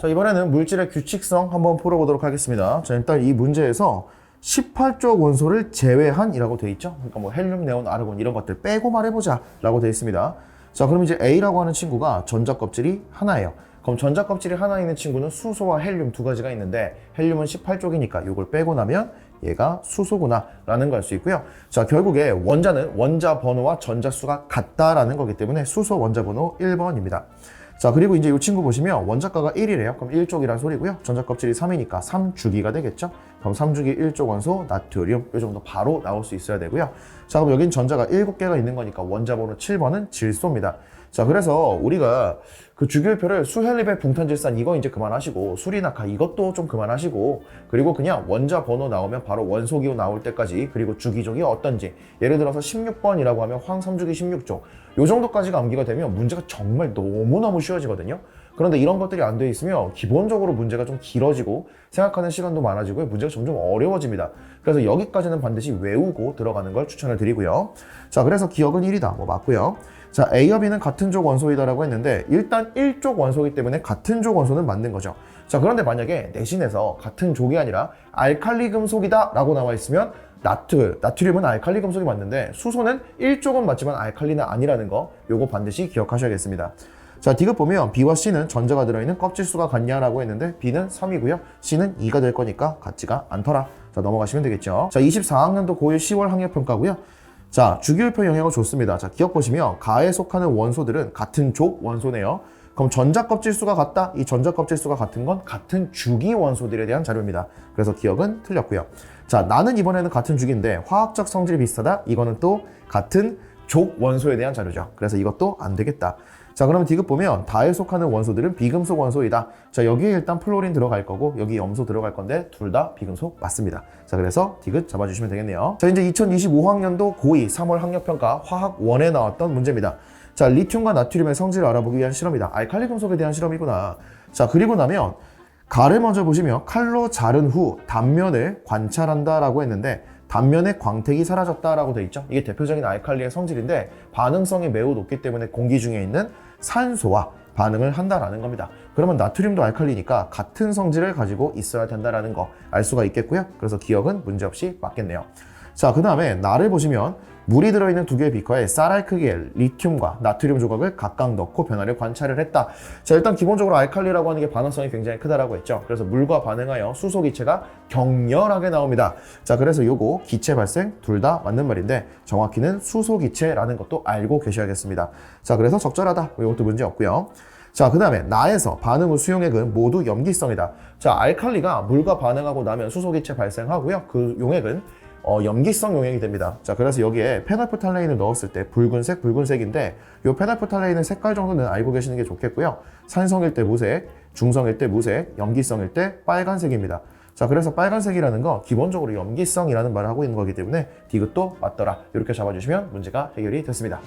자, 이번에는 물질의 규칙성 한번 풀어보도록 하겠습니다. 자, 일단 이 문제에서 18쪽 원소를 제외한 이라고 되어 있죠. 그러니까 뭐 헬륨, 네온, 아르곤 이런 것들 빼고 말해보자 라고 되어 있습니다. 자, 그럼 이제 A라고 하는 친구가 전자 껍질이 하나예요. 그럼 전자 껍질이 하나 있는 친구는 수소와 헬륨 두 가지가 있는데 헬륨은 18쪽이니까 이걸 빼고 나면 얘가 수소구나 라는 걸 알 수 있고요. 자, 결국에 원자는 원자 번호와 전자 수가 같다라는 거기 때문에 수소 원자 번호 1번입니다. 자, 그리고 이제 이 친구 보시면 원자가가 1이래요. 그럼 1쪽이란 소리고요. 전자 껍질이 3이니까 3주기가 되겠죠. 그럼 3주기 1쪽 원소 나트륨 이 정도 바로 나올 수 있어야 되고요. 자, 그럼 여긴 전자가 7개가 있는 거니까 원자 번호 7번은 질소입니다. 자, 그래서 우리가 그 주기율표를 수헬리베 붕탄질산 이거 이제 그만하시고 수리낙하 이것도 좀 그만하시고 그리고 그냥 원자 번호 나오면 바로 원소기호 나올 때까지 그리고 주기종이 어떤지 예를 들어서 16번이라고 하면 황 3주기 16종 요 정도까지가 암기가 되면 문제가 정말 너무너무 쉬워지거든요. 그런데 이런 것들이 안 돼 있으면 기본적으로 문제가 좀 길어지고 생각하는 시간도 많아지고 문제가 점점 어려워집니다. 그래서 여기까지는 반드시 외우고 들어가는 걸 추천을 드리고요. 자, 그래서 기억은 1이다. 뭐 맞고요. 자, A와 B는 같은 족 원소이다라고 했는데 일단 1족 원소이기 때문에 같은 족 원소는 맞는 거죠. 자, 그런데 만약에 내신에서 같은 족이 아니라 알칼리 금속이다 라고 나와 있으면 나트륨은 알칼리 금속이 맞는데 수소는 1족은 맞지만 알칼리는 아니라는 거 요거 반드시 기억하셔야겠습니다. 자, 디귿 보면 B와 C는 전자가 들어있는 껍질 수가 같냐라고 했는데 B는 3이고요. C는 2가 될 거니까 같지가 않더라. 자, 넘어가시면 되겠죠. 자, 24학년도 고1 10월 학력평가고요. 자, 주기율표 영역은 좋습니다. 자, 기억 보시면 가에 속하는 원소들은 같은 족 원소네요. 그럼 전자 껍질 수가 같다? 이 전자 껍질 수가 같은 건 같은 주기 원소들에 대한 자료입니다. 그래서 기억은 틀렸고요. 자, 나는 이번에는 같은 주기인데 화학적 성질이 비슷하다? 이거는 또 같은 족 원소에 대한 자료죠. 그래서 이것도 안 되겠다. 자, 그러면 디귿 보면 다에 속하는 원소들은 비금속 원소이다. 자, 여기에 일단 플로린 들어갈 거고 여기 염소 들어갈 건데 둘 다 비금속 맞습니다. 자, 그래서 디귿 잡아주시면 되겠네요. 자, 이제 2025학년도 고2 3월 학력평가 화학 1에 나왔던 문제입니다. 자, 리튬과 나트륨의 성질을 알아보기 위한 실험이다. 알칼리 금속에 대한 실험이구나. 자, 그리고 나면 가를 먼저 보시면 칼로 자른 후 단면을 관찰한다라고 했는데 단면의 광택이 사라졌다라고 되어 있죠. 이게 대표적인 알칼리의 성질인데 반응성이 매우 높기 때문에 공기 중에 있는 산소와 반응을 한다라는 겁니다. 그러면 나트륨도 알칼리니까 같은 성질을 가지고 있어야 된다라는 거 알 수가 있겠고요. 그래서 기억은 문제없이 맞겠네요. 자, 그 다음에 나를 보시면 물이 들어있는 두 개의 비커에 쌀알 크기의 리튬과 나트륨 조각을 각각 넣고 변화를 관찰을 했다. 자, 일단 기본적으로 알칼리라고 하는 게 반응성이 굉장히 크다라고 했죠. 그래서 물과 반응하여 수소 기체가 격렬하게 나옵니다. 자, 그래서 요거 기체 발생 둘 다 맞는 말인데 정확히는 수소 기체라는 것도 알고 계셔야겠습니다. 자, 그래서 적절하다. 이것도 문제 없고요. 자, 그 다음에 나에서 반응 후 수용액은 모두 염기성이다. 자, 알칼리가 물과 반응하고 나면 수소 기체 발생하고요. 그 용액은 염기성 용액이 됩니다. 자, 그래서 여기에 페날프탈레인을 넣었을 때 붉은색인데 이 페날프탈레인의 색깔 정도는 알고 계시는 게 좋겠고요. 산성일 때 무색, 중성일 때 무색, 염기성일 때 빨간색입니다. 자, 그래서 빨간색이라는 거 기본적으로 염기성이라는 말을 하고 있는 거기 때문에 디귿도 맞더라. 이렇게 잡아주시면 문제가 해결이 됐습니다.